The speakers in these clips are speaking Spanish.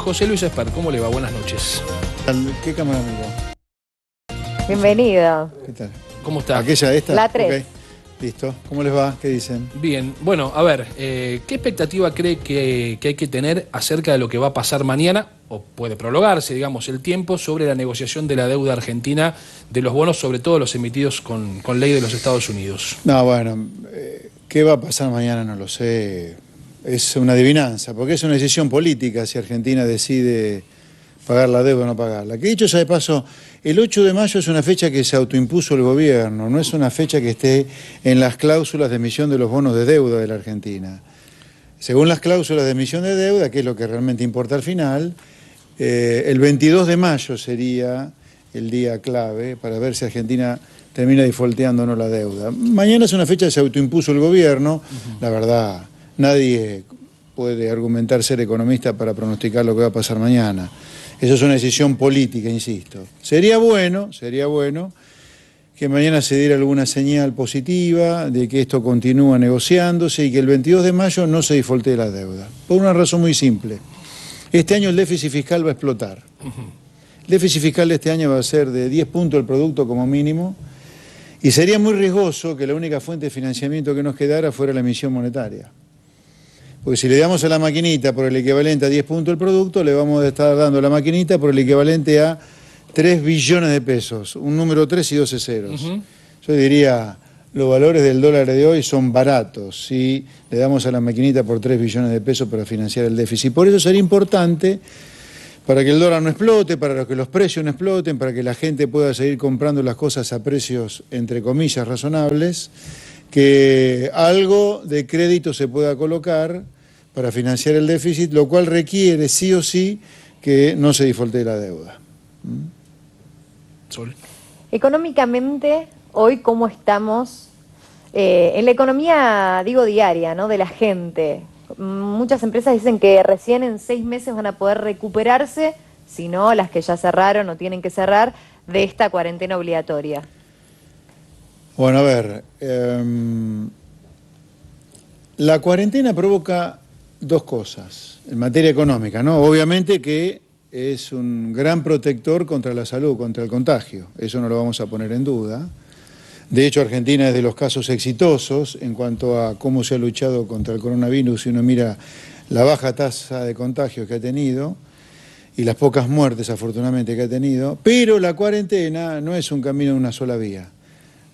José Luis Esper, ¿cómo le va? Buenas noches. ¿Qué cámara miró? Bienvenido. ¿Qué tal? ¿Cómo está? ¿Aquella esta? La 3. Okay. Listo. ¿Cómo les va? ¿Qué dicen? Bien. Bueno, a ver, ¿qué expectativa cree que hay que tener acerca de lo que va a pasar mañana, o puede prolongarse, digamos, el tiempo, sobre la negociación de la deuda argentina, de los bonos, sobre todo los emitidos con ley de los Estados Unidos? No, bueno, ¿qué va a pasar mañana? No lo sé. Es una adivinanza, porque es una decisión política si Argentina decide pagar la deuda o no pagarla. Que dicho sea de paso, el 8 de mayo es una fecha que se autoimpuso el gobierno, no es una fecha que esté en las cláusulas de emisión de los bonos de deuda de la Argentina. Según las cláusulas de emisión de deuda, que es lo que realmente importa al final, el 22 de mayo sería el día clave para ver si Argentina termina defaulteando o no la deuda. Mañana es una fecha que se autoimpuso el gobierno, la verdad, nadie puede argumentar ser economista para pronosticar lo que va a pasar mañana. Eso es una decisión política, insisto. Sería bueno que mañana se diera alguna señal positiva de que esto continúa negociándose y que el 22 de mayo no se defaultee la deuda. Por una razón muy simple. Este año el déficit fiscal va a explotar. El déficit fiscal de este año va a ser de 10 puntos del producto como mínimo y sería muy riesgoso que la única fuente de financiamiento que nos quedara fuera la emisión monetaria. Porque si le damos a la maquinita por el equivalente a 10 puntos del producto, le vamos a estar dando a la maquinita por el equivalente a 3 billones de pesos, un número 3 y 12 ceros. Yo diría, los valores del dólar de hoy son baratos si le damos a la maquinita por 3 billones de pesos para financiar el déficit. Por eso sería importante, para que el dólar no explote, para que los precios no exploten, para que la gente pueda seguir comprando las cosas a precios, entre comillas, razonables, que algo de crédito se pueda colocar para financiar el déficit, lo cual requiere sí o sí que no se defaultee la deuda. Sol. Económicamente, hoy, ¿cómo estamos? En la economía, digo, diaria, ¿no? De la gente. Muchas empresas dicen que recién en 6 meses van a poder recuperarse, si no, las que ya cerraron o tienen que cerrar, de esta cuarentena obligatoria. Bueno, a ver, la cuarentena provoca dos cosas en materia económica, ¿no? Obviamente que es un gran protector contra la salud, contra el contagio, eso no lo vamos a poner en duda. De hecho, Argentina es de los casos exitosos en cuanto a cómo se ha luchado contra el coronavirus, si uno mira la baja tasa de contagios que ha tenido y las pocas muertes, afortunadamente, que ha tenido, pero la cuarentena no es un camino de una sola vía.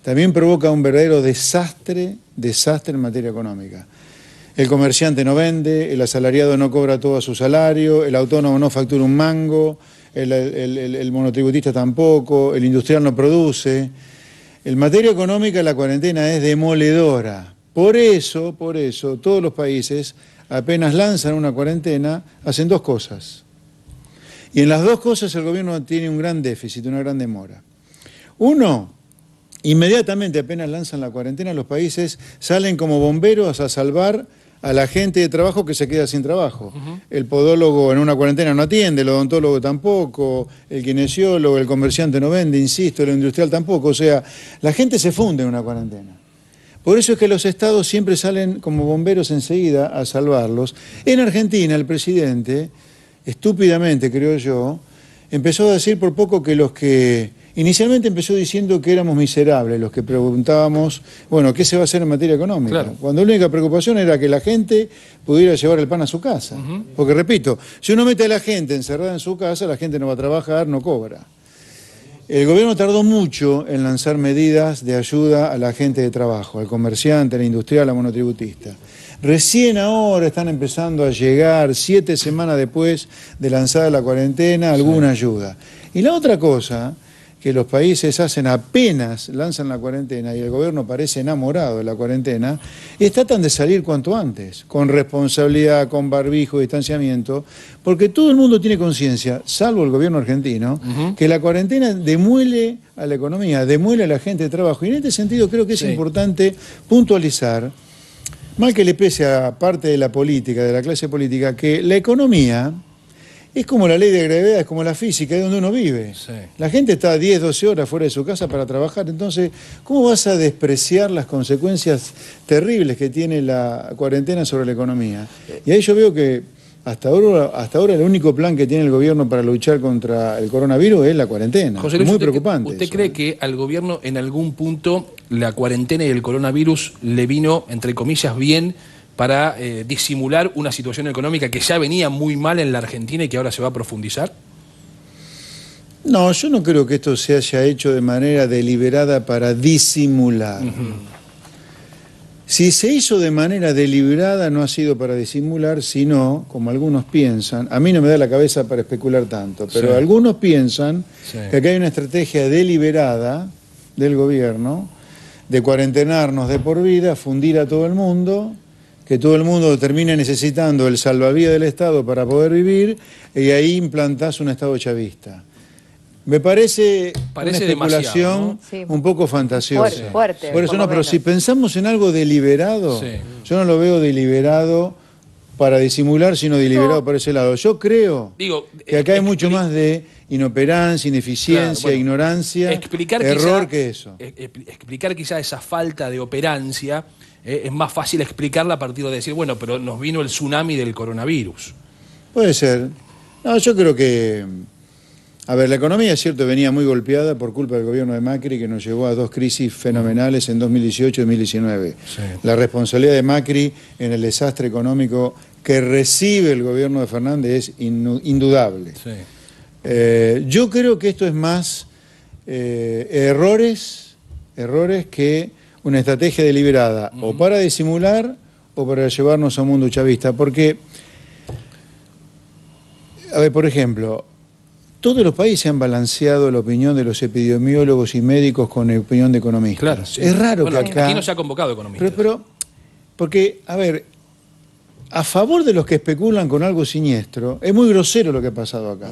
También provoca un verdadero desastre en materia económica. El comerciante no vende, el asalariado no cobra todo su salario, el autónomo no factura un mango, el monotributista tampoco, el industrial no produce. En materia económica la cuarentena es demoledora. Por eso, todos los países apenas lanzan una cuarentena, hacen dos cosas. Y en las dos cosas el gobierno tiene un gran déficit, una gran demora. Uno, inmediatamente apenas lanzan la cuarentena, los países salen como bomberos a salvar a la gente de trabajo que se queda sin trabajo. El podólogo en una cuarentena no atiende, el odontólogo tampoco, el kinesiólogo, el comerciante no vende, insisto, el industrial tampoco. O sea, la gente se funde en una cuarentena. Por eso es que los estados siempre salen como bomberos enseguida a salvarlos. En Argentina el presidente, estúpidamente creo yo, empezó a decir por poco que los que... Inicialmente empezó diciendo que éramos miserables, los que preguntábamos, bueno, ¿qué se va a hacer en materia económica? Claro. Cuando la única preocupación era que la gente pudiera llevar el pan a su casa. Porque, repito, si uno mete a la gente encerrada en su casa, la gente no va a trabajar, no cobra. El gobierno tardó mucho en lanzar medidas de ayuda a la gente de trabajo, al comerciante, al industrial, al monotributista. Recién ahora están empezando a llegar, 7 semanas después de lanzada la cuarentena, alguna ayuda. Y la otra cosa que los países hacen apenas lanzan la cuarentena y el gobierno parece enamorado de la cuarentena, y tratan de salir cuanto antes, con responsabilidad, con barbijo, distanciamiento, porque todo el mundo tiene conciencia, salvo el gobierno argentino, que la cuarentena demuele a la economía, demuele a la gente de trabajo. Y en este sentido creo que es importante puntualizar, mal que le pese a parte de la política, de la clase política, que la economía es como la ley de gravedad, es como la física, es donde uno vive. Sí. La gente está 10, 12 horas fuera de su casa para trabajar, entonces, ¿cómo vas a despreciar las consecuencias terribles que tiene la cuarentena sobre la economía? Y ahí yo veo que hasta ahora el único plan que tiene el gobierno para luchar contra el coronavirus es la cuarentena. José Luis, muy preocupante. ¿Usted eso, cree que al gobierno en algún punto la cuarentena y el coronavirus le vino, entre comillas, bien para disimular una situación económica que ya venía muy mal en la Argentina y que ahora se va a profundizar? No, yo no creo que esto se haya hecho de manera deliberada para disimular. Si se hizo de manera deliberada no ha sido para disimular, sino, como algunos piensan, a mí no me da la cabeza para especular tanto, pero algunos piensan que acá hay una estrategia deliberada del gobierno de cuarentenarnos de por vida, fundir a todo el mundo, que todo el mundo termine necesitando el salvavidas del Estado para poder vivir, y ahí implantás un Estado chavista. Me parece una especulación, ¿no? Sí, un poco fantasiosa. Fuerte, por eso no, pero si pensamos en algo deliberado, yo no lo veo deliberado para disimular, sino deliberado por ese lado. Yo creo que acá hay mucho más de inoperancia, ineficiencia, ignorancia, error que eso. Explicar quizá esa falta de operancia es más fácil explicarla a partir de decir, bueno, pero nos vino el tsunami del coronavirus. Puede ser. No, yo creo que... A ver, la economía, es cierto, venía muy golpeada por culpa del gobierno de Macri, que nos llevó a dos crisis fenomenales en 2018 y 2019. La responsabilidad de Macri en el desastre económico que recibe el gobierno de Fernández es indudable. Yo creo que esto es más errores que una estrategia deliberada, o para disimular o para llevarnos a un mundo chavista. Porque, a ver, por ejemplo... Todos los países han balanceado la opinión de los epidemiólogos y médicos con la opinión de economistas. Claro, sí. Es raro que acá... Aquí no se ha convocado economistas. Pero, porque, a ver, a favor de los que especulan con algo siniestro, es muy grosero lo que ha pasado acá.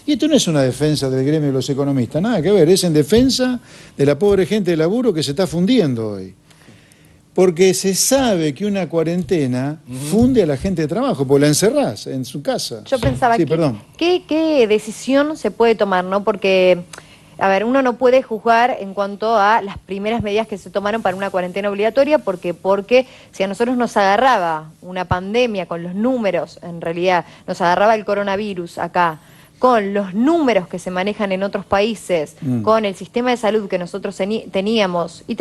Y esto no es una defensa del gremio de los economistas, nada que ver, es en defensa de la pobre gente de laburo que se está fundiendo hoy. Porque se sabe que una cuarentena funde a la gente de trabajo, porque la encerrás en su casa. Yo pensaba, ¿qué decisión se puede tomar, no? Porque, a ver, uno no puede juzgar en cuanto a las primeras medidas que se tomaron para una cuarentena obligatoria, porque si a nosotros nos agarraba una pandemia con los números, en realidad nos agarraba el coronavirus acá, con los números que se manejan en otros países, con el sistema de salud que nosotros teníamos y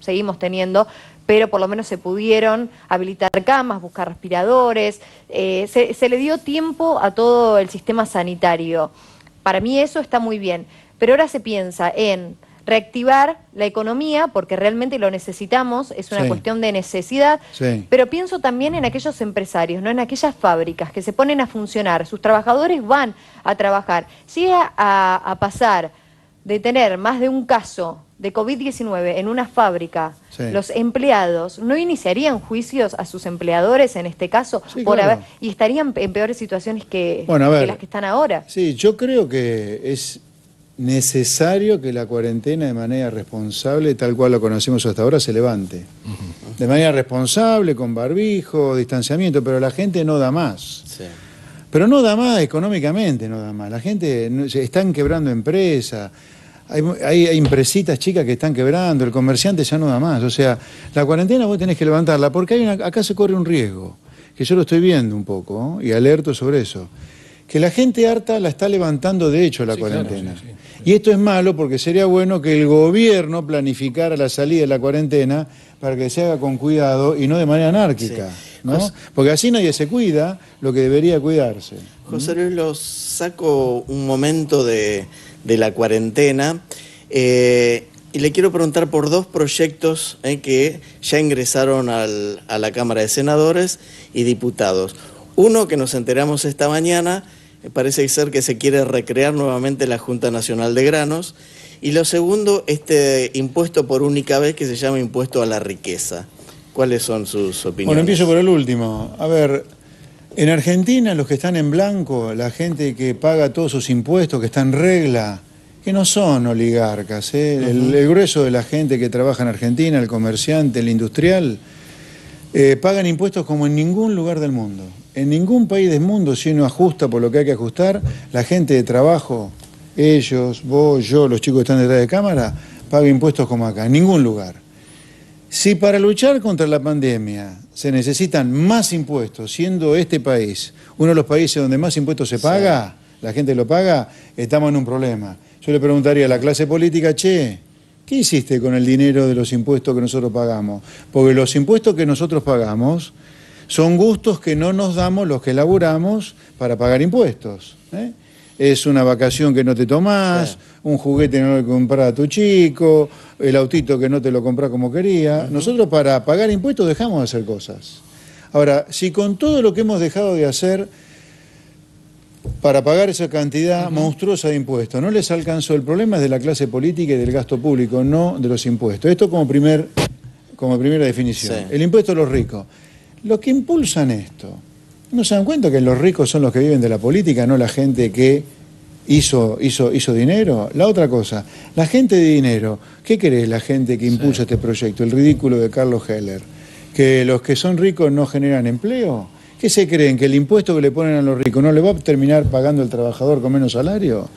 seguimos teniendo, pero por lo menos se pudieron habilitar camas, buscar respiradores, se le dio tiempo a todo el sistema sanitario. Para mí eso está muy bien, pero ahora se piensa en reactivar la economía, porque realmente lo necesitamos, es una cuestión de necesidad, pero pienso también en aquellos empresarios, ¿no? En aquellas fábricas que se ponen a funcionar, sus trabajadores van a trabajar. Si llega a pasar de tener más de un caso de COVID-19 en una fábrica, los empleados no iniciarían juicios a sus empleadores en este caso y estarían en peores situaciones que las que están ahora. Sí, yo creo que es necesario que la cuarentena de manera responsable, tal cual lo conocemos hasta ahora, se levante. De manera responsable, con barbijo, distanciamiento, pero la gente no da más. Pero no da más económicamente, no da más. La gente están quebrando empresas. Hay empresitas chicas que están quebrando, el comerciante ya no da más. O sea, la cuarentena vos tenés que levantarla, porque acá se corre un riesgo, que yo lo estoy viendo un poco, ¿no? Y alerto sobre eso. Que la gente harta la está levantando de hecho la cuarentena. Claro, Y esto es malo porque sería bueno que el gobierno planificara la salida de la cuarentena para que se haga con cuidado y no de manera anárquica. ¿No? Porque así nadie se cuida lo que debería cuidarse. José Luis, lo saco un momento de la cuarentena y le quiero preguntar por dos proyectos que ya ingresaron a la Cámara de Senadores y Diputados. Uno que nos enteramos esta mañana, parece ser que se quiere recrear nuevamente la Junta Nacional de Granos, y lo segundo, este impuesto por única vez que se llama impuesto a la riqueza. ¿Cuáles son sus opiniones? Bueno, empiezo por el último. A ver, en Argentina los que están en blanco, la gente que paga todos sus impuestos, que está en regla, que no son oligarcas, el grueso de la gente que trabaja en Argentina, el comerciante, el industrial, pagan impuestos como en ningún lugar del mundo. En ningún país del mundo, si uno ajusta por lo que hay que ajustar, la gente de trabajo, ellos, vos, yo, los chicos que están detrás de cámara, paga impuestos como acá, en ningún lugar. Si para luchar contra la pandemia se necesitan más impuestos, siendo este país uno de los países donde más impuestos se paga, la gente lo paga, estamos en un problema. Yo le preguntaría a la clase política, che, ¿qué hiciste con el dinero de los impuestos que nosotros pagamos? Porque los impuestos que nosotros pagamos son gustos que no nos damos los que laburamos para pagar impuestos, ¿eh? Es una vacación que no te tomás, un juguete que no le comprás a tu chico, el autito que no te lo comprás como quería. Nosotros para pagar impuestos dejamos de hacer cosas. Ahora, si con todo lo que hemos dejado de hacer para pagar esa cantidad monstruosa de impuestos no les alcanzó, el problema es de la clase política y del gasto público, no de los impuestos. Esto como primera definición. Sí. El impuesto a los ricos. Los que impulsan esto, ¿no se dan cuenta que los ricos son los que viven de la política, no la gente que hizo dinero? La otra cosa, la gente de dinero, ¿qué querés la gente que impulsa este proyecto? El ridículo de Carlos Heller. ¿Que los que son ricos no generan empleo? ¿Qué se creen? ¿Que el impuesto que le ponen a los ricos no le va a terminar pagando el trabajador con menos salario?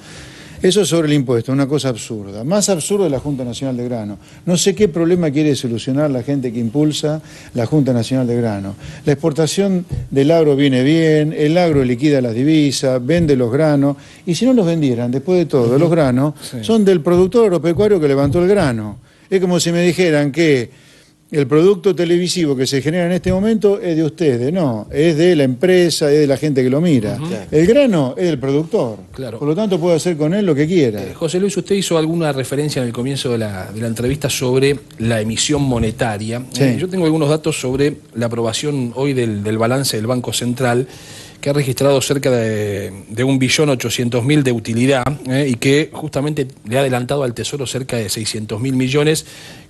Eso sobre el impuesto, una cosa absurda. Más absurdo de la Junta Nacional de Grano. No sé qué problema quiere solucionar la gente que impulsa la Junta Nacional de Grano. La exportación del agro viene bien, el agro liquida las divisas, vende los granos, y si no los vendieran, después de todo, los granos son del productor agropecuario que levantó el grano. Es como si me dijeran que el producto televisivo que se genera en este momento es de ustedes, no, es de la empresa, es de la gente que lo mira. El grano es del productor, por lo tanto puede hacer con él lo que quiera. José Luis, usted hizo alguna referencia en el comienzo de la entrevista sobre la emisión monetaria. Sí. Yo tengo algunos datos sobre la aprobación hoy del balance del Banco Central, que ha registrado cerca de 1.800.000 de utilidad y que justamente le ha adelantado al Tesoro cerca de 600.000 millones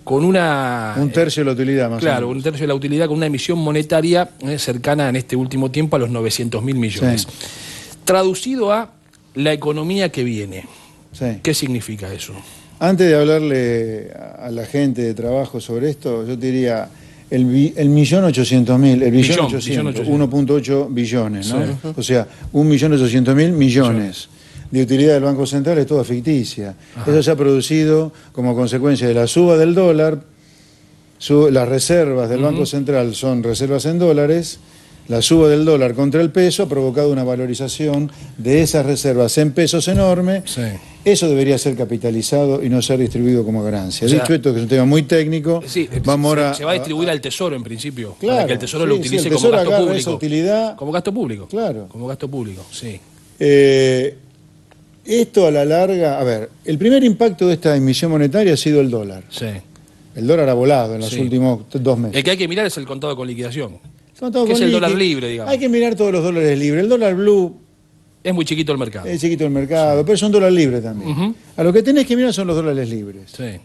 con una... Un tercio de la utilidad, más o menos. Claro, un tercio de la utilidad con una emisión monetaria cercana en este último tiempo a los 900.000 millones. Sí. Traducido a la economía que viene, ¿qué significa eso? Antes de hablarle a la gente de trabajo sobre esto, yo te diría... El 1.800.000, el billón 800, 1.8 billones, ¿no? Sí. O sea, 1.800.000 millones de utilidad del Banco Central es toda ficticia. Eso se ha producido como consecuencia de la suba del dólar, las reservas del Banco Central son reservas en dólares, la suba del dólar contra el peso ha provocado una valorización de esas reservas en pesos enorme. Sí. Eso debería ser capitalizado y no ser distribuido como ganancia. O sea, dicho esto, que es un tema muy técnico, vamos ahora... Se va a distribuir al Tesoro, en principio, claro, para que el Tesoro lo utilice como gasto público. Esa utilidad, como gasto público. Claro. Como gasto público, sí. Esto a la larga... A ver, el primer impacto de esta emisión monetaria ha sido el dólar. Sí. El dólar ha volado en los últimos 2 meses. El que hay que mirar es el contado con liquidación. Que es el dólar libre, digamos. Hay que mirar todos los dólares libres. El dólar blue... Es muy chiquito el mercado. Es chiquito el mercado, pero es un dólar libre también. A lo que tenés que mirar son los dólares libres. Sí.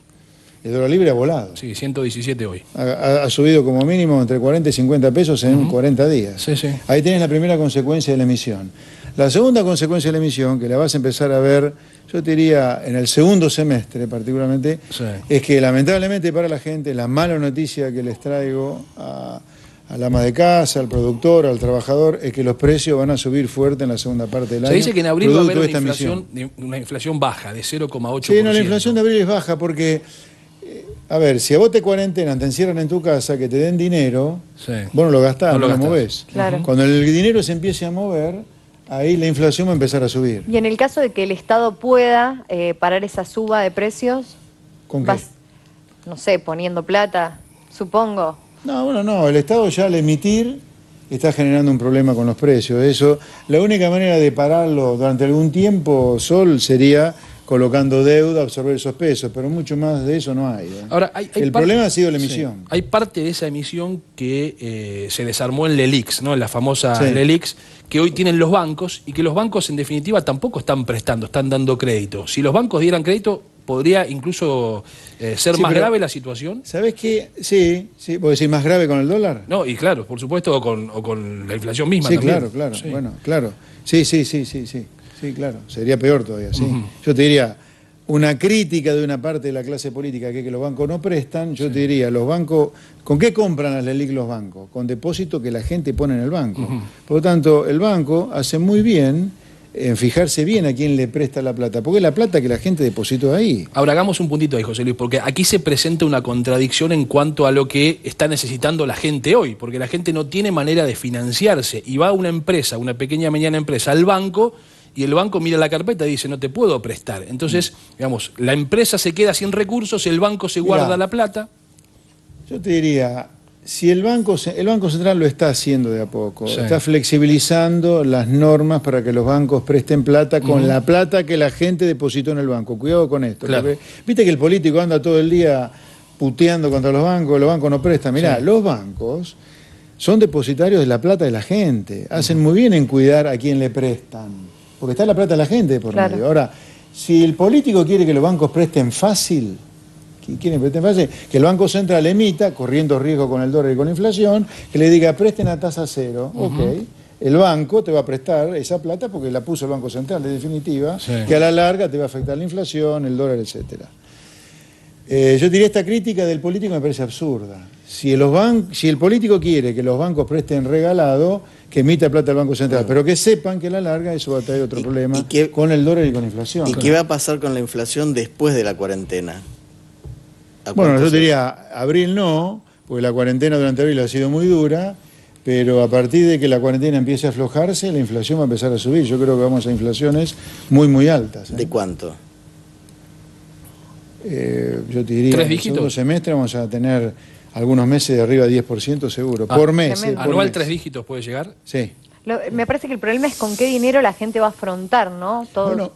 El dólar libre ha volado. Sí, 117 hoy. Ha subido como mínimo entre 40 y 50 pesos en 40 días. Sí, sí. Ahí tenés la primera consecuencia de la emisión. La segunda consecuencia de la emisión, que la vas a empezar a ver, yo te diría, en el segundo semestre particularmente, es que lamentablemente para la gente, la mala noticia que les traigo al ama de casa, al productor, al trabajador, es que los precios van a subir fuerte en la segunda parte del año. Se dice que en abril va a haber una inflación baja, de 0,8%. Sí, no, la inflación de abril es baja porque, a ver, si a vos te cuarentenan, te encierran en tu casa, que te den dinero, vos no lo gastás, no lo movés. Claro. Cuando el dinero se empiece a mover, ahí la inflación va a empezar a subir. Y en el caso de que el Estado pueda parar esa suba de precios, ¿con qué? No sé, poniendo plata, supongo. No, bueno, no, el Estado ya al emitir está generando un problema con los precios. Eso, la única manera de pararlo durante algún tiempo, Sol, sería colocando deuda, absorber esos pesos, pero mucho más de eso no hay. Ahora, el problema ha sido la emisión. Sí. Hay parte de esa emisión que se desarmó en LELIX, ¿no? En la famosa LELIX, que hoy tienen los bancos y que los bancos en definitiva tampoco están prestando, están dando crédito. Si los bancos dieran crédito, ¿podría incluso ser más grave la situación? ¿Sabés qué? Sí, ¿puedo decir más grave con el dólar? No, y claro, por supuesto, o con la inflación misma también. Sí, claro, bueno, claro. Sí, claro, sería peor todavía, sí. Yo te diría, una crítica de una parte de la clase política que los bancos no prestan, yo te diría, los bancos, ¿con qué compran las LELIQ los bancos? Con depósito que la gente pone en el banco. Por lo tanto, el banco hace muy bien en fijarse bien a quién le presta la plata, porque es la plata que la gente depositó ahí. Ahora hagamos un puntito ahí, José Luis, porque aquí se presenta una contradicción en cuanto a lo que está necesitando la gente hoy, porque la gente no tiene manera de financiarse y va a una empresa, una pequeña mediana empresa, al banco, y el banco mira la carpeta y dice, no te puedo prestar. Entonces, digamos, la empresa se queda sin recursos, el banco se guarda la plata. Yo te diría, si el Banco Central lo está haciendo de a poco, Sí. está flexibilizando las normas para que los bancos presten plata con la plata que la gente depositó en el banco. Cuidado con esto, Claro. porque viste que el político anda todo el día puteando contra los bancos no prestan. Mirá, Sí. los bancos son depositarios de la plata de la gente, hacen muy bien en cuidar a quien le prestan, porque está la plata de la gente por Claro. medio. Ahora, si el político quiere que los bancos presten fácil, que el Banco Central emita, corriendo riesgo con el dólar y con la inflación, que le diga presten a tasa cero, ok, el banco te va a prestar esa plata porque la puso el Banco Central, de definitiva, Sí. que a la larga te va a afectar la inflación, el dólar, etcétera. Yo diría, esta crítica del político me parece absurda. Si el político quiere que los bancos presten regalado, que emita plata al Banco Central, pero que sepan que a la larga eso va a traer otro problema con el dólar y con la inflación. ¿Y qué va a pasar con la inflación después de la cuarentena? Bueno, yo diría, abril no, porque la cuarentena durante abril ha sido muy dura, pero a partir de que la cuarentena empiece a aflojarse, la inflación va a empezar a subir. Yo creo que vamos a inflaciones muy, muy altas. ¿De cuánto? Yo te diría, ¿Tres en el dígitos? segundo semestre vamos a tener algunos meses de arriba de 10% seguro, por mes. tremendo. Por ¿Anual mes. 3 dígitos puede llegar? Sí. Me parece que el problema es con qué dinero la gente va a afrontar, ¿no? Todo. Bueno,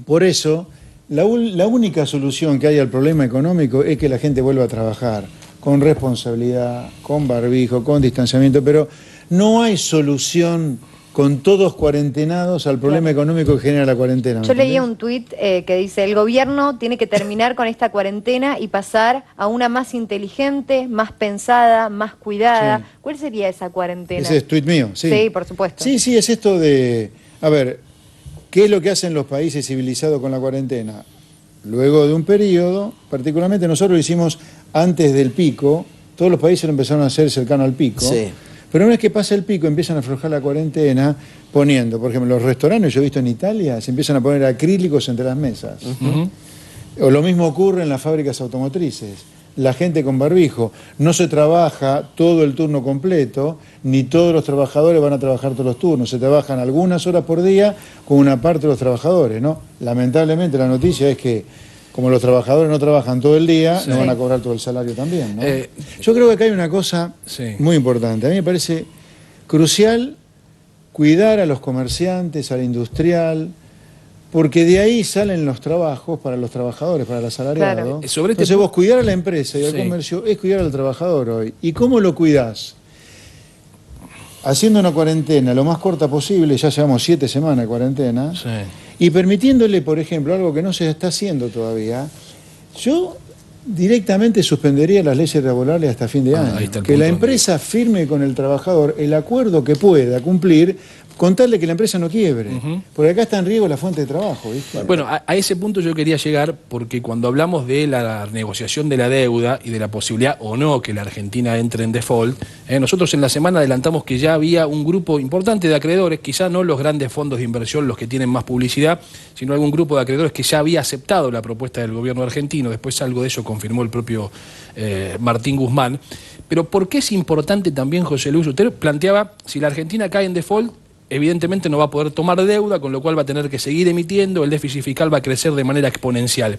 por eso, la única solución que hay al problema económico es que la gente vuelva a trabajar con responsabilidad, con barbijo, con distanciamiento, pero no hay solución con todos cuarentenados al problema económico que genera la cuarentena. ¿me Yo leía entendés? un tuit que dice, el gobierno tiene que terminar con esta cuarentena y pasar a una más inteligente, más pensada, más cuidada. Sí. ¿Cuál sería esa cuarentena? Ese es tuit mío, sí. Sí, por supuesto. Sí, sí, es esto de, a ver, ¿qué es lo que hacen los países civilizados con la cuarentena? Luego de un periodo, particularmente nosotros lo hicimos antes del pico, todos los países lo empezaron a hacer cercano al pico, Sí. pero una vez que pasa el pico empiezan a aflojar la cuarentena poniendo, por ejemplo, los restaurantes, yo he visto en Italia, se empiezan a poner acrílicos entre las mesas. O lo mismo ocurre en las fábricas automotrices. La gente con barbijo. No se trabaja todo el turno completo, ni todos los trabajadores van a trabajar todos los turnos. Se trabajan algunas horas por día con una parte de los trabajadores, ¿no? Lamentablemente la noticia es que como los trabajadores no trabajan todo el día, no van a cobrar todo el salario también, ¿no? Yo creo que acá hay una cosa muy importante. A mí me parece crucial cuidar a los comerciantes, al industrial, porque de ahí salen los trabajos para los trabajadores, para el asalariado. Claro. Sobre este Entonces vos cuidar a la empresa y al Sí. comercio es cuidar al trabajador hoy. ¿Y cómo lo cuidás? Haciendo una cuarentena lo más corta posible, ya llevamos 7 semanas de cuarentena, Sí. y permitiéndole, por ejemplo, algo que no se está haciendo todavía, yo directamente suspendería las leyes laborales hasta fin de año. Ahí está el Que la punto. empresa firme con el trabajador el acuerdo que pueda cumplir, con tal de que la empresa no quiebre. Porque acá está en riesgo la fuente de trabajo, ¿viste? Bueno, a ese punto yo quería llegar porque cuando hablamos de la negociación de la deuda y de la posibilidad o no que la Argentina entre en default, nosotros en la semana adelantamos que ya había un grupo importante de acreedores, quizá no los grandes fondos de inversión los que tienen más publicidad, sino algún grupo de acreedores que ya había aceptado la propuesta del gobierno argentino. Después algo de eso confirmó el propio Martín Guzmán. Pero ¿por qué es importante también, José Luis? Usted planteaba, si la Argentina cae en default, evidentemente no va a poder tomar deuda, con lo cual va a tener que seguir emitiendo, el déficit fiscal va a crecer de manera exponencial.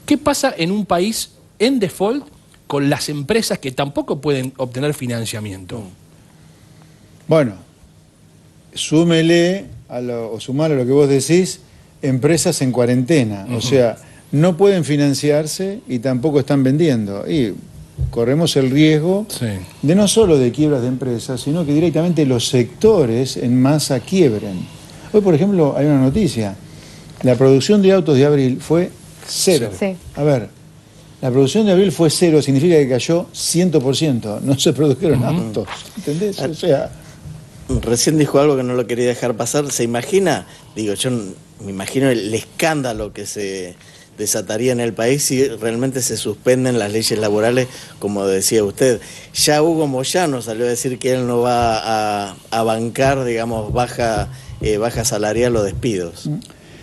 ¿Qué pasa en un país en default con las empresas que tampoco pueden obtener financiamiento? Bueno, súmele o sumale a lo que vos decís, empresas en cuarentena. O sea, no pueden financiarse y tampoco están vendiendo. Y corremos el riesgo de no solo de quiebras de empresas, sino que directamente los sectores en masa quiebren. Hoy, por ejemplo, hay una noticia. La producción de autos de abril fue cero. Sí. A ver, la producción de abril fue cero, significa que cayó 100%. No se produjeron autos. ¿Entendés? O sea... Recién dijo algo que no lo quería dejar pasar. ¿Se imagina? Digo, yo me imagino el escándalo que se desataría en el país si realmente se suspenden las leyes laborales, como decía usted. Ya Hugo Moyano salió a decir que él no va a bancar, digamos, baja baja salarial o despidos.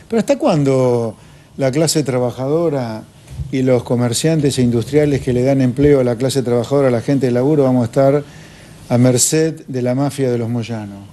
Pero ¿hasta cuándo la clase trabajadora y los comerciantes e industriales que le dan empleo a la clase trabajadora, a la gente de laburo, vamos a estar a merced de la mafia de los Moyano?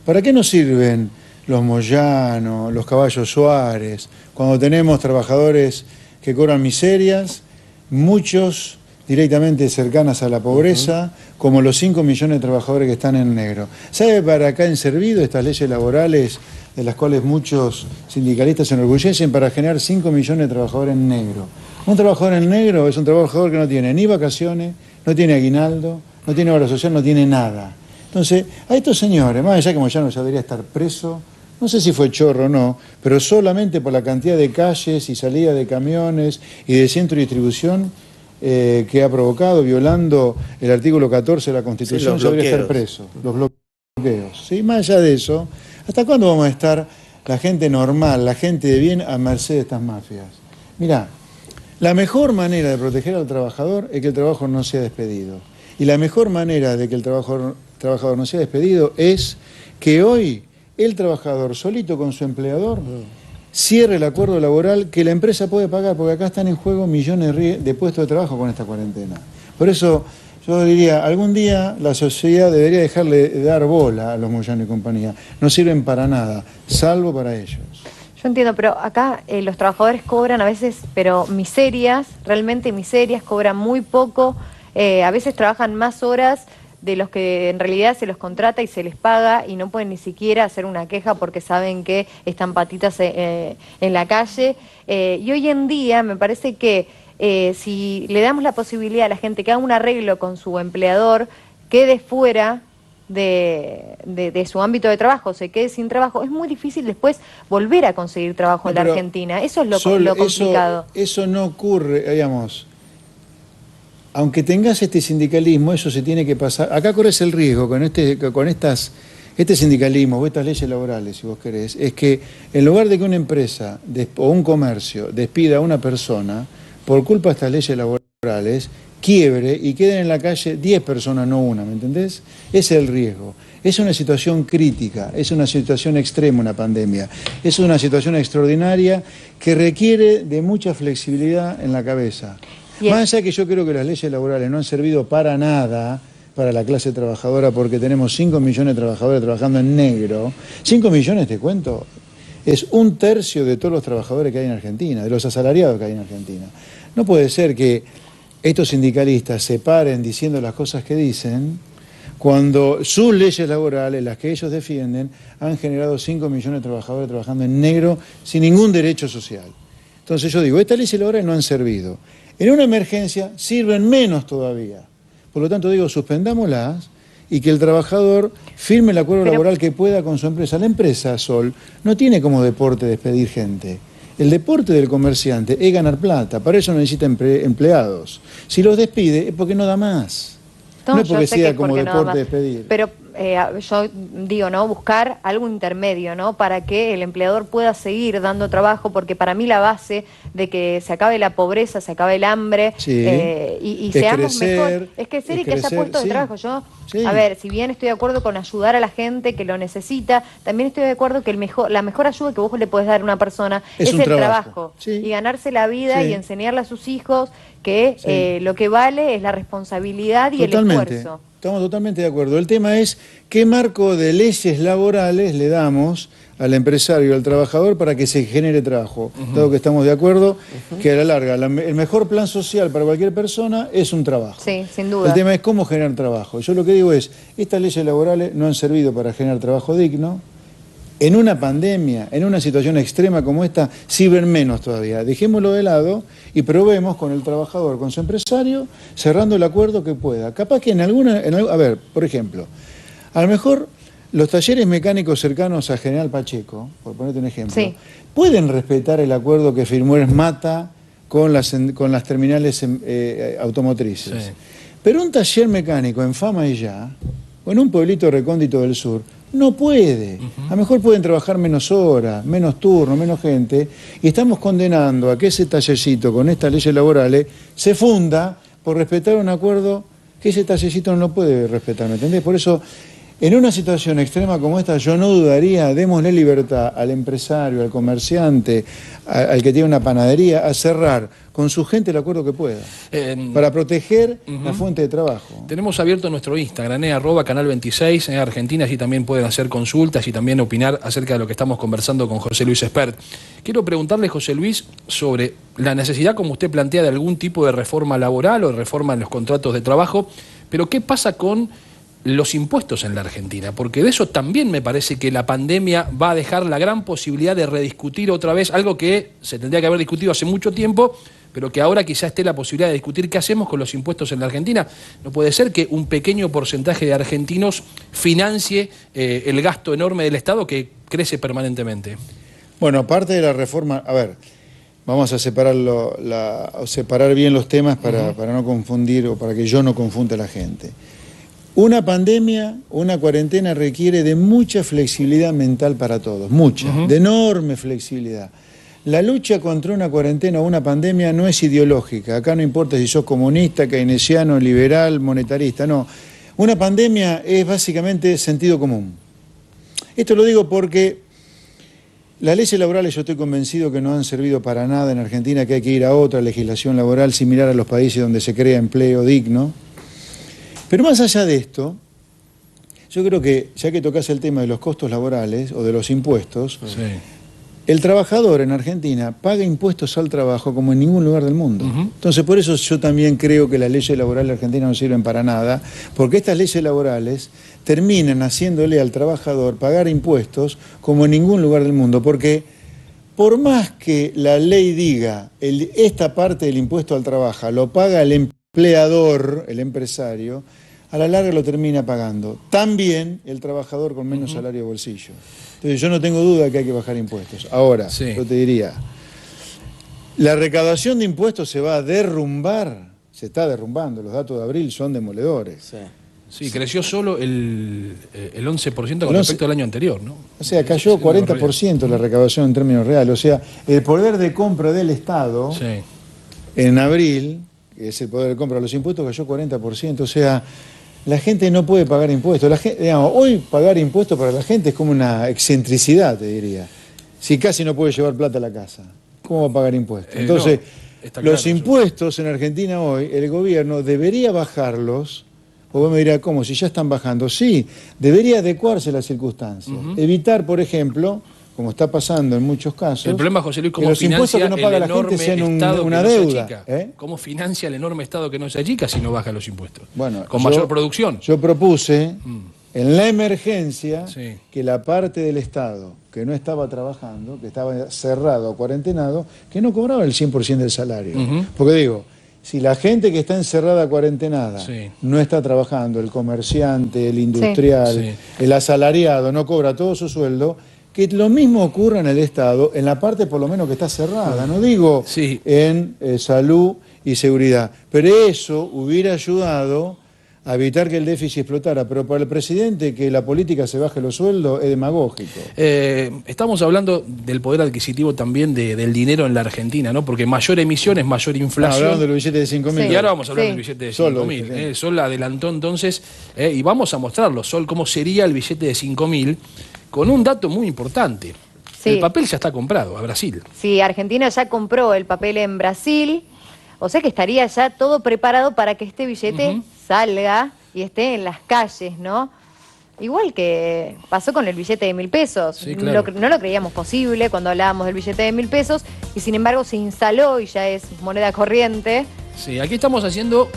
¿Para qué nos sirven los Moyano, los Caballos Suárez, cuando tenemos trabajadores que cobran miserias, muchos directamente cercanas a la pobreza, como los 5 millones de trabajadores que están en negro? ¿Sabe para qué han servido estas leyes laborales, de las cuales muchos sindicalistas se enorgullecen, para generar 5 millones de trabajadores en negro? Un trabajador en negro es un trabajador que no tiene ni vacaciones, no tiene aguinaldo, no tiene obra social, no tiene nada. Entonces, a estos señores, más allá que Moyano ya debería estar preso, no sé si fue chorro o no, pero solamente por la cantidad de calles y salida de camiones y de centro de distribución que ha provocado, violando el artículo 14 de la Constitución, ya debería estar preso. Los bloqueos. ¿Sí? Más allá de eso, ¿hasta cuándo vamos a estar la gente normal, la gente de bien, a merced de estas mafias? Mirá, la mejor manera de proteger al trabajador es que el trabajador no sea despedido. Y la mejor manera de que el trabajador no sea despedido es que hoy el trabajador, solito con su empleador, cierre el acuerdo laboral que la empresa puede pagar, porque acá están en juego millones de puestos de trabajo con esta cuarentena. Por eso yo diría, algún día la sociedad debería dejarle de dar bola a los Moyano y compañía. No sirven para nada, salvo para ellos. Yo entiendo, pero acá los trabajadores cobran a veces, pero miserias, realmente miserias, cobran muy poco, a veces trabajan más horas de los que en realidad se los contrata y se les paga, y no pueden ni siquiera hacer una queja porque saben que están patitas en la calle. Y hoy en día me parece que si le damos la posibilidad a la gente que haga un arreglo con su empleador, quede fuera de su ámbito de trabajo, se quede sin trabajo, es muy difícil después volver a conseguir trabajo en la Argentina. Eso es lo complicado. Eso no ocurre, digamos. Aunque tengas este sindicalismo, eso se tiene que pasar. Acá corres el riesgo con este sindicalismo o estas leyes laborales, si vos querés, es que en lugar de que una empresa o un comercio despida a una persona, por culpa de estas leyes laborales, quiebre y queden en la calle 10 personas, no una, ¿me entendés? Ese es el riesgo. Es una situación crítica, es una situación extrema, una pandemia. Es una situación extraordinaria que requiere de mucha flexibilidad en la cabeza. Más allá que yo creo que las leyes laborales no han servido para nada para la clase trabajadora, porque tenemos 5 millones de trabajadores trabajando en negro. 5 millones, te cuento, es 1/3 de todos los trabajadores que hay en Argentina, de los asalariados que hay en Argentina. No puede ser que estos sindicalistas se paren diciendo las cosas que dicen cuando sus leyes laborales, las que ellos defienden, han generado 5 millones de trabajadores trabajando en negro sin ningún derecho social. Entonces yo digo, estas leyes laborales no han servido. En una emergencia sirven menos todavía. Por lo tanto digo, suspendámoslas y que el trabajador firme el acuerdo laboral que pueda con su empresa. La empresa, Sol, no tiene como deporte despedir gente. El deporte del comerciante es ganar plata, para eso necesita empleados. Si los despide es porque no da más. No es porque sea como deporte despedir. Pero yo digo, ¿no? Buscar algo intermedio, ¿no? Para que el empleador pueda seguir dando trabajo, porque para mí la base de que se acabe la pobreza, se acabe el hambre, sí, y seamos mejor, es crecer y que haya puestos de trabajo. Yo, a ver, si bien estoy de acuerdo con ayudar a la gente que lo necesita, también estoy de acuerdo que la mejor ayuda que vos le podés dar a una persona es el trabajo. Sí. Y ganarse la vida y enseñarle a sus hijos que lo que vale es la responsabilidad y el esfuerzo. Estamos totalmente de acuerdo. El tema es qué marco de leyes laborales le damos al empresario, al trabajador, para que se genere trabajo. Dado que estamos de acuerdo que a la larga el mejor plan social para cualquier persona es un trabajo. Sí, sin duda. El tema es cómo generar trabajo. Yo lo que digo es, estas leyes laborales no han servido para generar trabajo digno. En una pandemia, en una situación extrema como esta, sirven menos todavía. Dejémoslo de lado y probemos con el trabajador, con su empresario, cerrando el acuerdo que pueda. Capaz que a ver, por ejemplo, a lo mejor los talleres mecánicos cercanos a General Pacheco, por ponerte un ejemplo, pueden respetar el acuerdo que firmó Esmata con las terminales automotrices. Sí. Pero un taller mecánico en Fama y Ya, o en un pueblito recóndito del sur, no puede. A lo mejor pueden trabajar menos horas, menos turnos, menos gente, y estamos condenando a que ese tallercito con estas leyes laborales se funda por respetar un acuerdo que ese tallercito no lo puede respetar, ¿me entendés? Por eso En una situación extrema como esta, yo no dudaría, démosle libertad al empresario, al comerciante, al que tiene una panadería, a cerrar con su gente el acuerdo que pueda, para proteger la fuente de trabajo. Tenemos abierto nuestro Instagram, @canal26, en Argentina, allí también pueden hacer consultas y también opinar acerca de lo que estamos conversando con José Luis Espert. Quiero preguntarle, José Luis, sobre la necesidad, como usted plantea, de algún tipo de reforma laboral o de reforma en los contratos de trabajo, pero ¿qué pasa con los impuestos en la Argentina? Porque de eso también me parece que la pandemia va a dejar la gran posibilidad de rediscutir otra vez algo que se tendría que haber discutido hace mucho tiempo, pero que ahora quizá esté la posibilidad de discutir qué hacemos con los impuestos en la Argentina. No puede ser que un pequeño porcentaje de argentinos financie el gasto enorme del Estado que crece permanentemente. Bueno, aparte de la reforma, a ver, vamos a separar bien los temas para no confundir o para que yo no confunda a la gente. Una pandemia, una cuarentena requiere de mucha flexibilidad mental para todos, mucha, de enorme flexibilidad. La lucha contra una cuarentena o una pandemia no es ideológica. Acá no importa si sos comunista, keynesiano, liberal, monetarista, no. Una pandemia es básicamente sentido común. Esto lo digo porque las leyes laborales yo estoy convencido que no han servido para nada en Argentina, que hay que ir a otra legislación laboral similar a los países donde se crea empleo digno. Pero más allá de esto, yo creo que, ya que tocas el tema de los costos laborales o de los impuestos, el trabajador en Argentina paga impuestos al trabajo como en ningún lugar del mundo. Entonces, por eso yo también creo que las leyes laborales argentinas no sirven para nada, porque estas leyes laborales terminan haciéndole al trabajador pagar impuestos como en ningún lugar del mundo, porque por más que la ley diga esta parte del impuesto al trabajo lo paga el empleador, el empresario, a la larga lo termina pagando. También el trabajador con menos salario de bolsillo. Entonces yo no tengo duda que hay que bajar impuestos. Ahora, yo te diría, la recaudación de impuestos se va a derrumbar, se está derrumbando, los datos de abril son demoledores. Sí, creció solo el 11% con respecto al año anterior, ¿no? O sea, cayó 40% la recaudación en términos reales. O sea, el poder de compra del Estado en abril, que es el poder de compra de los impuestos, cayó 40%. O sea, la gente no puede pagar impuestos. La gente, digamos, hoy pagar impuestos para la gente es como una excentricidad, te diría. Si casi no puede llevar plata a la casa, ¿cómo va a pagar impuestos? Entonces, los impuestos en Argentina hoy, el gobierno debería bajarlos. O vos me dirás, ¿cómo? Si ya están bajando. Sí, debería adecuarse a las circunstancias. Evitar, por ejemplo, como está pasando en muchos casos, el problema, José Luis, que los impuestos que no paga la gente sean una deuda. ¿Cómo financia el enorme Estado que no se achica si no baja los impuestos? Bueno, con mayor producción. Yo propuse, en la emergencia, que la parte del Estado que no estaba trabajando, que estaba cerrado o cuarentenado, que no cobraba el 100% del salario. Porque digo, si la gente que está encerrada cuarentenada no está trabajando, el comerciante, el industrial, el asalariado, no cobra todo su sueldo, que lo mismo ocurra en el Estado, en la parte por lo menos que está cerrada, no digo en salud y seguridad, pero eso hubiera ayudado a evitar que el déficit explotara, pero para el presidente que la política se baje los sueldos es demagógico. Estamos hablando del poder adquisitivo también del dinero en la Argentina, ¿no? Porque mayor emisión es mayor inflación. Hablando del billete de 5.000. Y ahora vamos a hablar del billete de 5.000. Sol adelantó entonces, y vamos a mostrarlo, Sol, cómo sería el billete de 5.000, con un dato muy importante. El papel ya está comprado a Brasil. Sí, Argentina ya compró el papel en Brasil, o sea que estaría ya todo preparado para que este billete salga y esté en las calles, ¿no? Igual que pasó con el billete de 1.000 pesos. Sí, claro. No lo creíamos posible cuando hablábamos del billete de 1.000 pesos y sin embargo se instaló y ya es moneda corriente. Sí, aquí estamos haciendo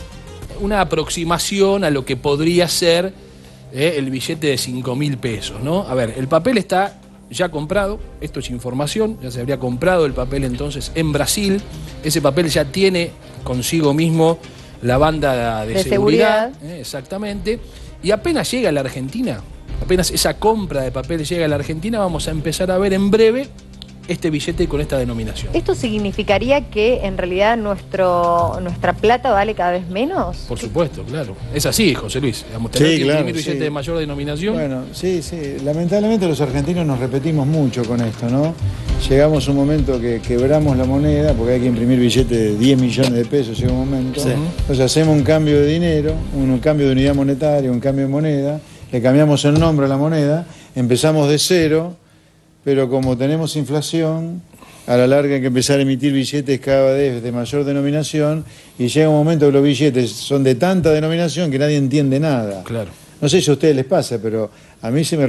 una aproximación a lo que podría ser el billete de 5.000 pesos, ¿no? A ver, el papel está ya comprado, esto es información, ya se habría comprado el papel entonces en Brasil, ese papel ya tiene consigo mismo la banda de seguridad. Exactamente, y apenas llega a la Argentina, apenas esa compra de papel llega a la Argentina, vamos a empezar a ver en breve este billete con esta denominación. ¿Esto significaría que en realidad nuestra plata vale cada vez menos? Por supuesto, claro. Es así, José Luis. Digamos, tener que imprimir billete de mayor denominación. Bueno, sí. Lamentablemente los argentinos nos repetimos mucho con esto, ¿no? Llegamos a un momento que quebramos la moneda, porque hay que imprimir billetes de 10 millones de pesos, llega un momento. Entonces hacemos un cambio de dinero, un cambio de unidad monetaria, un cambio de moneda, le cambiamos el nombre a la moneda, empezamos de cero, pero como tenemos inflación, a la larga hay que empezar a emitir billetes cada vez de mayor denominación y llega un momento que los billetes son de tanta denominación que nadie entiende nada. Claro. No sé si a ustedes les pasa, pero a mí me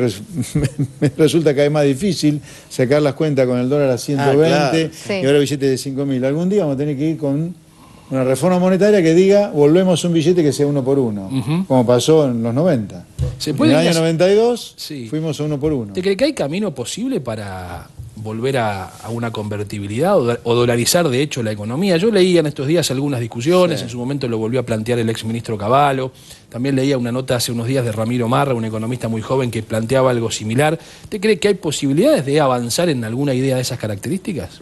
resulta cada vez más difícil sacar las cuentas con el dólar a 120 claro. Sí. y ahora billetes de 5.000. Algún día vamos a tener que ir con una reforma monetaria que diga volvemos a un billete que sea 1 por 1, como pasó en los 90. ¿Se En puede el ir año a- 92 Sí. fuimos a 1 por 1. ¿Te cree que hay camino posible para volver a una convertibilidad o dolarizar de hecho la economía? Yo leía en estos días algunas discusiones, en su momento lo volvió a plantear el exministro Cavallo, también leía una nota hace unos días de Ramiro Marra, un economista muy joven que planteaba algo similar. ¿Te cree que hay posibilidades de avanzar en alguna idea de esas características?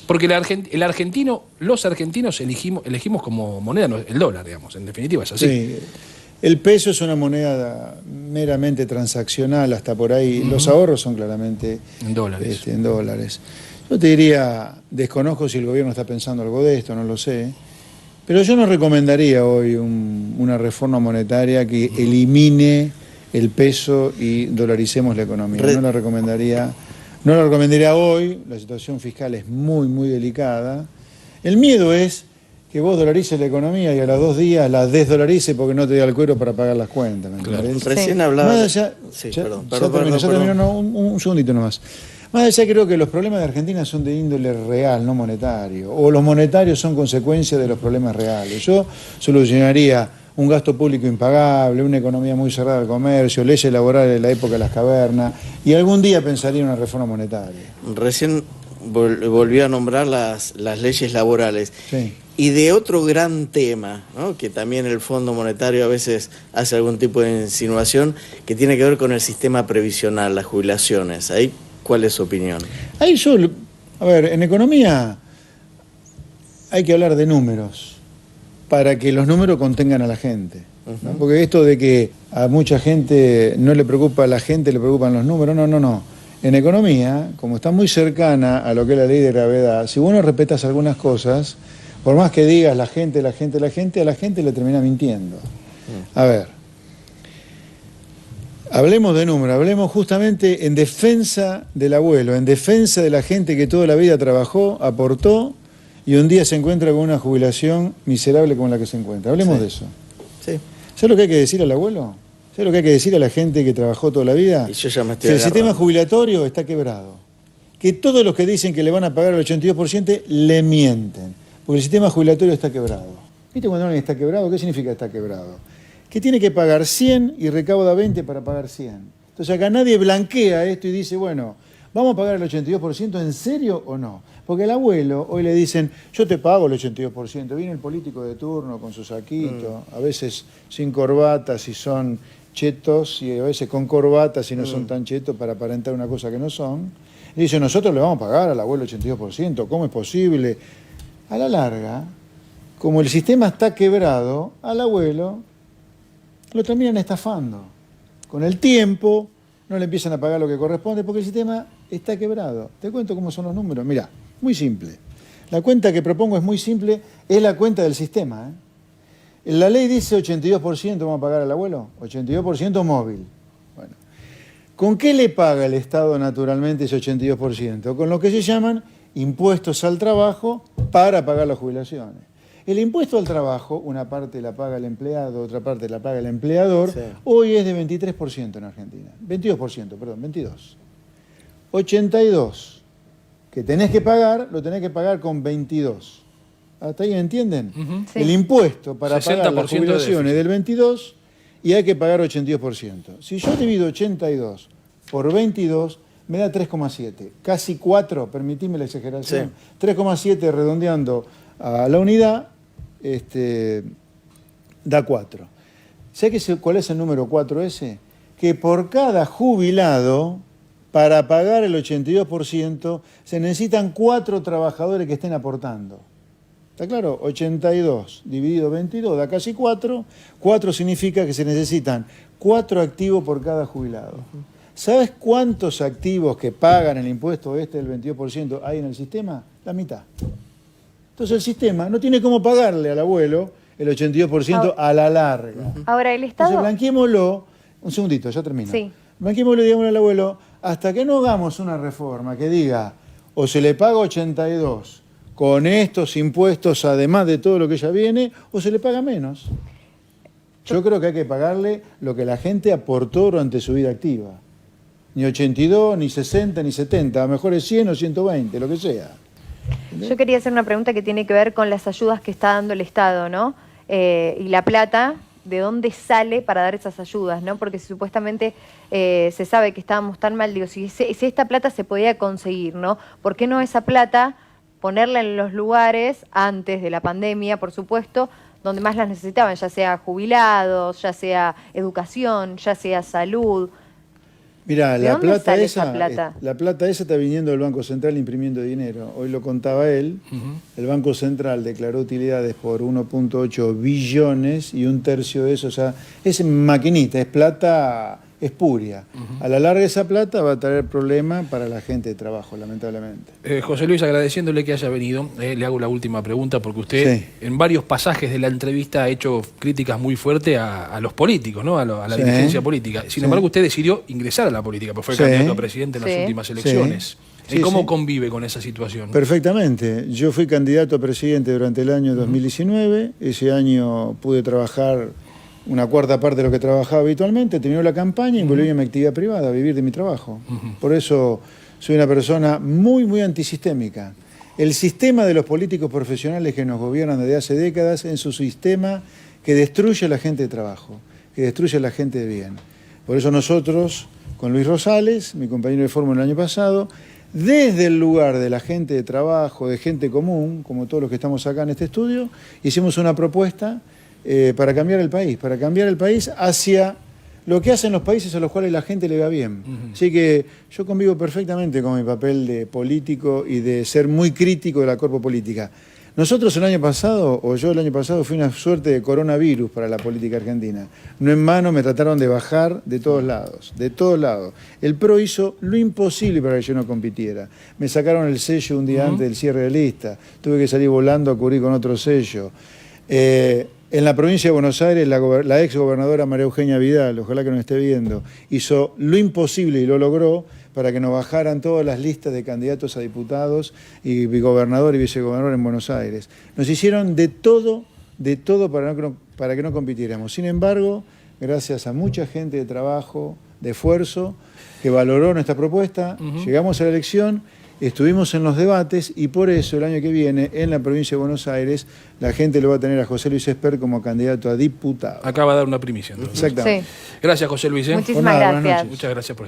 Porque el argentino, los argentinos elegimos como moneda el dólar, digamos, en definitiva es así. Sí. El peso es una moneda meramente transaccional hasta por ahí. Los ahorros son claramente En dólares. en dólares. Yo te diría, desconozco si el gobierno está pensando algo de esto, no lo sé, pero yo no recomendaría hoy una reforma monetaria que elimine el peso y dolaricemos la economía. No la recomendaría. No lo recomendaría hoy, la situación fiscal es muy, muy delicada. El miedo es que vos dolarices la economía y a los 2 días la desdolarices porque no te da el cuero para pagar las cuentas. ¿Me entendés? Recién Sí. hablaba... Más allá, Sí, ya, perdón, ya perdón, termino, perdón, ya perdón. termino, no, un segundito nomás. Más allá creo que los problemas de Argentina son de índole real, no monetario, o los monetarios son consecuencia de los problemas reales. Yo solucionaría un gasto público impagable, una economía muy cerrada al comercio, leyes laborales de la época de las cavernas, y algún día pensaría en una reforma monetaria. Recién volvió a nombrar las leyes laborales. Sí. Y de otro gran tema, ¿no?, que también el Fondo Monetario a veces hace algún tipo de insinuación, que tiene que ver con el sistema previsional, las jubilaciones. Ahí, ¿cuál es su opinión? Ahí yo, a ver, en economía hay que hablar de números para que los números contengan a la gente, ¿no? Porque esto de que a mucha gente no le preocupa a la gente, le preocupan los números, no. En economía, como está muy cercana a lo que es la ley de gravedad, si vos no respetas algunas cosas, por más que digas la gente, a la gente le termina mintiendo. A ver, hablemos de números, hablemos justamente en defensa del abuelo, en defensa de la gente que toda la vida trabajó, aportó y un día se encuentra con una jubilación miserable como la que se encuentra. Hablemos de eso. Sí. ¿Sabes lo que hay que decir al abuelo? ¿Sabes lo que hay que decir a la gente que trabajó toda la vida? Y yo ya me estoy Que el agarrando. sistema jubilatorio está quebrado. Que todos los que dicen que le van a pagar el 82% le mienten. Porque el sistema jubilatorio está quebrado. ¿Viste cuando alguien está quebrado? ¿Qué significa está quebrado? Que tiene que pagar 100 y recauda 20 para pagar 100. Entonces acá nadie blanquea esto y dice, bueno, ¿vamos a pagar el 82% en serio o no? Porque al abuelo hoy le dicen, yo te pago el 82%. Viene el político de turno con su saquito, a veces sin corbata si son chetos y a veces con corbata si no son tan chetos para aparentar una cosa que no son. Y dice, nosotros le vamos a pagar al abuelo el 82%, ¿cómo es posible? A la larga, como el sistema está quebrado, al abuelo lo terminan estafando. Con el tiempo no le empiezan a pagar lo que corresponde porque el sistema está quebrado. Te cuento cómo son los números. Mirá, muy simple. La cuenta que propongo es muy simple, es la cuenta del sistema, ¿eh? La ley dice 82% vamos a pagar al abuelo, 82% móvil. Bueno, ¿con qué le paga el Estado naturalmente ese 82%? Con lo que se llaman impuestos al trabajo para pagar las jubilaciones. El impuesto al trabajo, una parte la paga el empleado, otra parte la paga el empleador, Sí. hoy es de 23% en Argentina. 22%, perdón, 22. 82 que tenés que pagar, lo tenés que pagar con 22. ¿Hasta ahí entienden? Sí. El impuesto para pagar 60% las de jubilaciones déficit. del 22 y hay que pagar 82%. Si yo divido 82 por 22, me da 3,7. Casi 4, permitime la exageración. 3,7 redondeando a la unidad, da 4. ¿Sabés cuál es el número 4 ese? Que por cada jubilado, para pagar el 82%, se necesitan 4 trabajadores que estén aportando. ¿Está claro? 82 dividido 22 da casi 4. 4 significa que se necesitan 4 activos por cada jubilado. ¿Sabes cuántos activos que pagan el impuesto del 22% hay en el sistema? La mitad. Entonces el sistema no tiene cómo pagarle al abuelo el 82% a la larga. Ahora, el Entonces Estado... blanqueémoslo Un segundito, ya termino. Sí. Banquémosle, digámosle al abuelo, hasta que no hagamos una reforma que diga, o se le paga 82 con estos impuestos, además de todo lo que ya viene, o se le paga menos. Yo creo que hay que pagarle lo que la gente aportó durante su vida activa. Ni 82, ni 60, ni 70, a lo mejor es 100 o 120, lo que sea. Yo quería hacer una pregunta que tiene que ver con las ayudas que está dando el Estado, ¿no? Y la plata, ¿de dónde sale para dar esas ayudas, ¿no? Porque si supuestamente se sabe que estábamos tan mal, digo, si esta plata se podía conseguir, ¿no? ¿Por qué no esa plata ponerla en los lugares antes de la pandemia, por supuesto, donde más las necesitaban, ya sea jubilados, ya sea educación, ya sea salud? Mirá, ¿De la dónde plata sale esa, esa plata? la plata esa está viniendo del Banco Central imprimiendo dinero. Hoy lo contaba él. El Banco Central declaró utilidades por 1.8 billones y un tercio de eso, o sea, es maquinita, es plata espuria. A la larga esa plata va a traer problemas para la gente de trabajo, lamentablemente. José Luis, agradeciéndole que haya venido, le hago la última pregunta, porque usted Sí. en varios pasajes de la entrevista ha hecho críticas muy fuertes a los políticos, ¿no? A la Sí. dirigencia política. Sin embargo, usted decidió ingresar a la política, porque fue Sí. candidato a presidente en las Sí. últimas elecciones. Sí. ¿Y cómo Sí. convive con esa situación? Perfectamente. Yo fui candidato a presidente durante el año 2019. Ese año pude trabajar una cuarta parte de lo que trabajaba habitualmente. Terminó la campaña y volví a mi actividad privada, a vivir de mi trabajo. Por eso soy una persona muy, muy antisistémica. El sistema de los políticos profesionales que nos gobiernan desde hace décadas es un sistema que destruye a la gente de trabajo, que destruye a la gente de bien. Por eso nosotros, con Luis Rosales, mi compañero de fórmula el año pasado, desde el lugar de la gente de trabajo, de gente común, como todos los que estamos acá en este estudio, hicimos una propuesta para cambiar el país hacia lo que hacen los países a los cuales la gente le va bien. Así que yo convivo perfectamente con mi papel de político y de ser muy crítico de la corpo política. Nosotros el año pasado, o yo el año pasado, fui una suerte de coronavirus para la política argentina. No en vano me trataron de bajar de todos lados, de todos lados. El PRO hizo lo imposible para que yo no compitiera. Me sacaron el sello un día antes del cierre de lista. Tuve que salir volando a cubrir con otro sello. En la provincia de Buenos Aires, la ex gobernadora María Eugenia Vidal, ojalá que nos esté viendo, hizo lo imposible y lo logró para que nos bajaran todas las listas de candidatos a diputados y gobernador y vicegobernador en Buenos Aires. Nos hicieron de todo para que no compitiéramos. Sin embargo, gracias a mucha gente de trabajo, de esfuerzo, que valoró nuestra propuesta, llegamos a la elección. Estuvimos en los debates y por eso el año que viene en la provincia de Buenos Aires la gente lo va a tener a José Luis Esper como candidato a diputado. Acaba de dar una primicia, entonces. Exactamente. Sí. Gracias, José Luis. Muchísimas Por nada, buenas gracias. noches. Muchas gracias por estar.